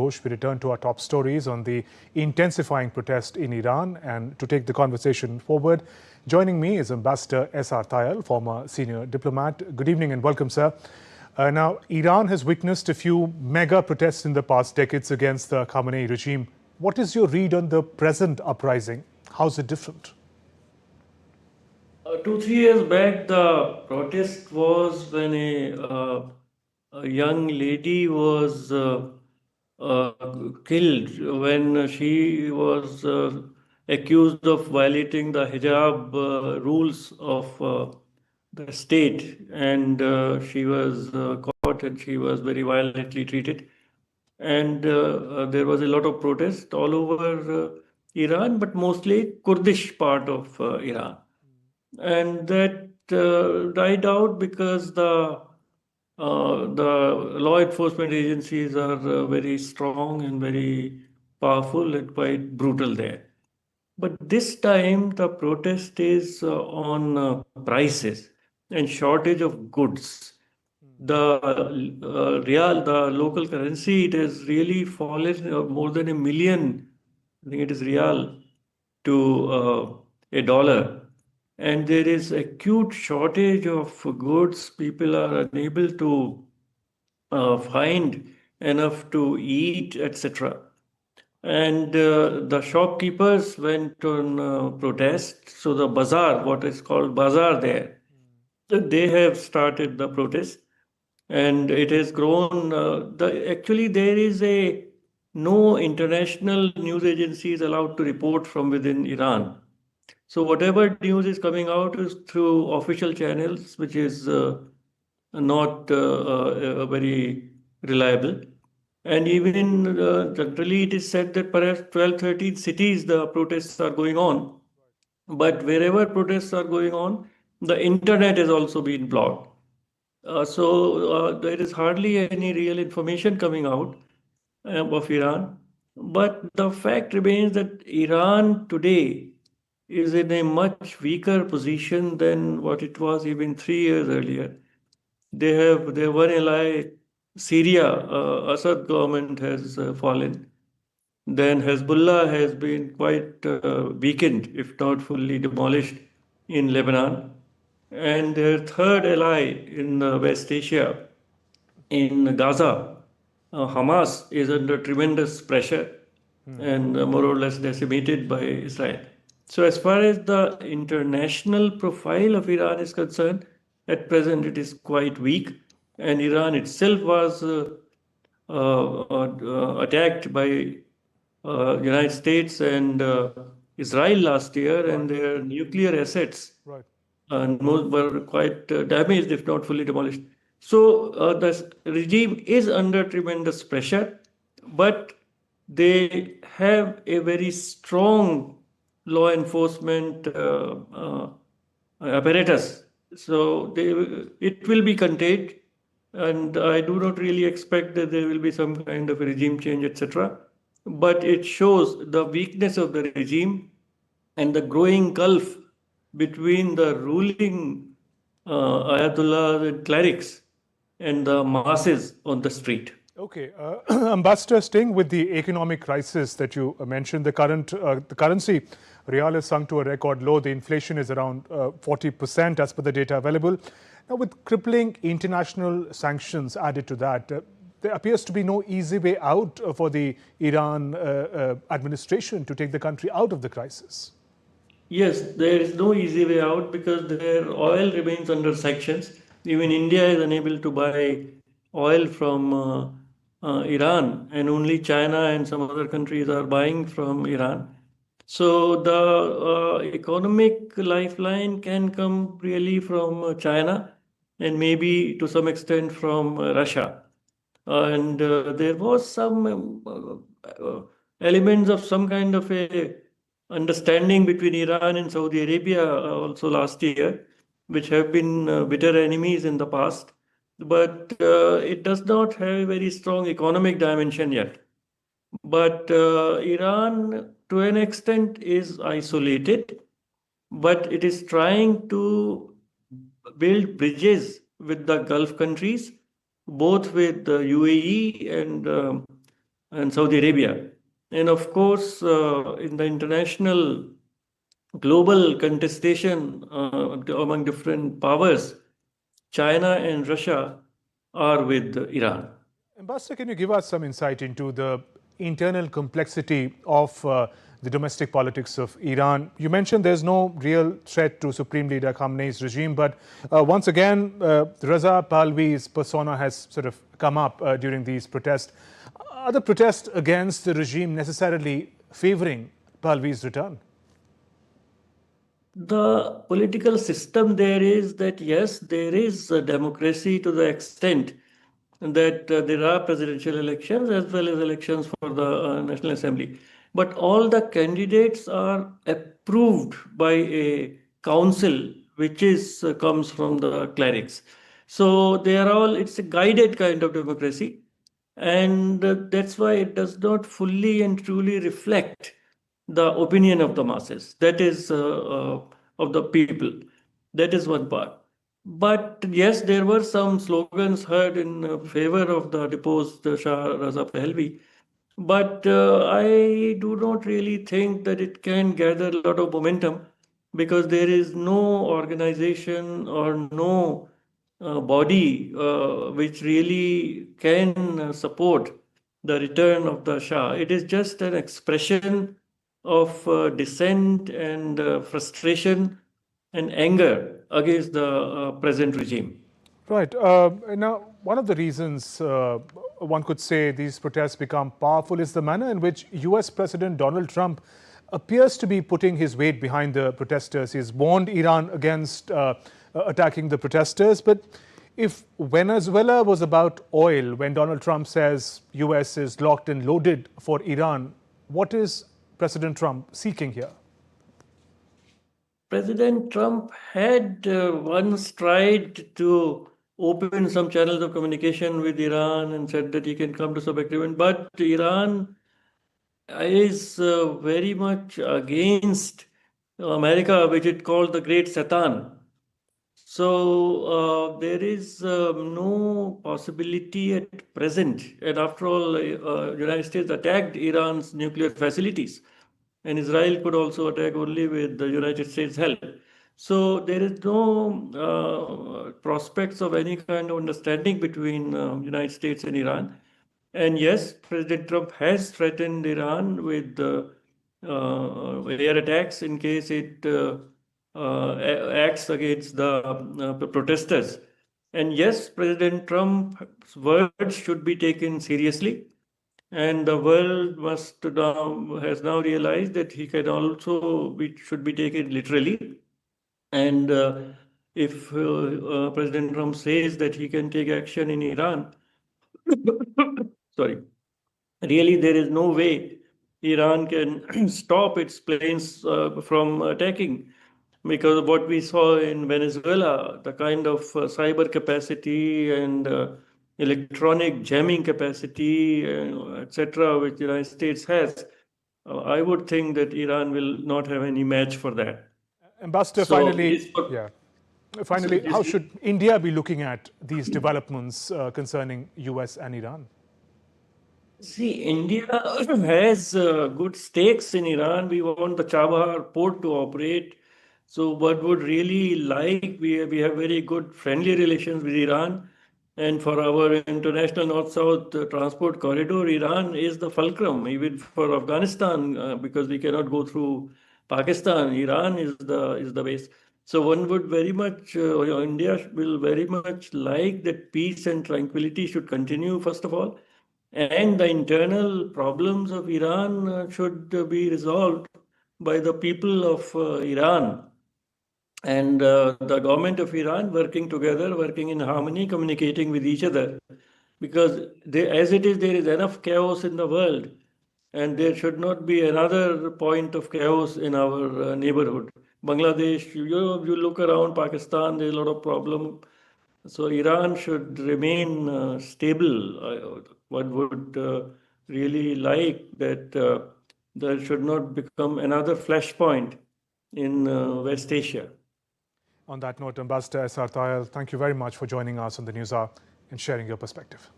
We return to our top stories on the intensifying protest in Iran, and to take the conversation forward, joining me is Ambassador S.R. Tayal, former senior diplomat. Good evening and welcome, sir. Now, Iran has witnessed a few mega protests in the past decades against the Khamenei regime. What is your read on the present uprising? How's it different? 2-3 years back, the protest was when a young lady was killed when she was accused of violating the hijab rules of the state, and she was caught and she was very violently treated. And there was a lot of protest all over Iran, but mostly Kurdish part of Iran. And that died out because the law enforcement agencies are very strong and very powerful and quite brutal there. But this time the protest is on prices and shortage of goods. The the local currency, it has really fallen more than 1 million. I think it is real to a dollar. And there is acute shortage of goods. People are unable to find enough to eat, etc. And the shopkeepers went on protest. So the bazaar, what is called bazaar there, they have started the protest, and it has grown. Actually, there is no international news agency is allowed to report from within Iran. So whatever news is coming out is through official channels, which is not very reliable. And even generally, it is said that perhaps 12, 13 cities the protests are going on. But wherever protests are going on, the internet has also been blocked. So there is hardly any real information coming out of Iran. But the fact remains that Iran today is in a much weaker position than what it was even 3 years earlier. They have their one ally, Syria, Assad government has fallen. Then Hezbollah has been quite weakened, if not fully demolished, in Lebanon. And their third ally in West Asia, in Gaza, Hamas is under tremendous pressure and more or less decimated by Israel. So, as far as the international profile of Iran is concerned, at present it is quite weak, and Iran itself was attacked by United States and Israel last year, and their nuclear assets were quite damaged, if not fully demolished. So the regime is under tremendous pressure, but they have a very strong law enforcement apparatus. So it will be contained, and I do not really expect that there will be some kind of a regime change, etc. But it shows the weakness of the regime and the growing gulf between the ruling Ayatollahs and clerics and the masses on the street. Okay, Ambassador, staying with the economic crisis that you mentioned, the currency Rial has sunk to a record low. The inflation is around 40% as per the data available. Now, with crippling international sanctions added to that, there appears to be no easy way out for the Iran administration to take the country out of the crisis. Yes, there is no easy way out because their oil remains under sanctions. Even India is unable to buy oil from Iran, and only China and some other countries are buying from Iran. So the economic lifeline can come really from China and maybe to some extent from Russia. And there was some elements of some kind of a understanding between Iran and Saudi Arabia also last year, which have been bitter enemies in the past. But it does not have a very strong economic dimension yet. But Iran, to an extent, is isolated, but it is trying to build bridges with the Gulf countries, both with the UAE and and Saudi Arabia. And of course, in the international global contestation among different powers, China and Russia are with Iran. Ambassador, can you give us some insight into the internal complexity of the domestic politics of Iran? You mentioned there's no real threat to Supreme Leader Khamenei's regime, but once again, Raza Pahlavi's persona has sort of come up during these protests. Are the protests against the regime necessarily favoring Pahlavi's return? The political system there is that, yes, there is a democracy to the extent that there are presidential elections as well as elections for the National Assembly. But all the candidates are approved by a council which is comes from the clerics. So they are all, it's a guided kind of democracy. And that's why it does not fully and truly reflect the opinion of the masses, that is of the people. That is one part. But yes, there were some slogans heard in favor of the deposed Shah Raza Pahlavi. But I do not really think that it can gather a lot of momentum because there is no organization or no body which really can support the return of the Shah. It is just an expression of dissent and frustration and anger against the present regime. Right. Now, one of the reasons one could say these protests become powerful is the manner in which US President Donald Trump appears to be putting his weight behind the protesters. He's warned Iran against attacking the protesters. But if Venezuela was about oil, when Donald Trump says US is locked and loaded for Iran, what is President Trump seeking here? President Trump had once tried to open some channels of communication with Iran and said that he can come to some agreement, but Iran is very much against America, which it called the Great Satan. So there is no possibility at present. And after all, United States attacked Iran's nuclear facilities, and Israel could also attack only with the United States' help. So there is no prospects of any kind of understanding between United States and Iran. And yes, President Trump has threatened Iran with air attacks in case it acts against the protesters. And yes, President Trump's words should be taken seriously. And the world must now has now realized that he can also should be taken literally. And if President Trump says that he can take action in Iran, sorry, really there is no way Iran can stop its planes from attacking because of what we saw in Venezuela, the kind of cyber capacity and electronic jamming capacity, etc., which the United States has. I would think that Iran will not have any match for that. Ambassador, So finally, yeah. Finally, how should India be looking at these developments concerning US and Iran? See, India has good stakes in Iran. We want the Chabahar port to operate. So, what would really like, we have very good friendly relations with Iran. And for our international north-south transport corridor, Iran is the fulcrum, even for Afghanistan, because we cannot go through Pakistan. Iran is the base. So one would very much, India will very much like that peace and tranquility should continue, first of all. And the internal problems of Iran should be resolved by the people of Iran and the government of Iran working together, working in harmony, communicating with each other. Because as it is, there is enough chaos in the world, and there should not be another point of chaos in our neighborhood. Bangladesh, you look around Pakistan, there's a lot of problem. So Iran should remain stable. One would really like that there should not become another flashpoint in West Asia. On that note, Ambassador S.R. Tayal, thank you very much for joining us on the News Hour and sharing your perspective.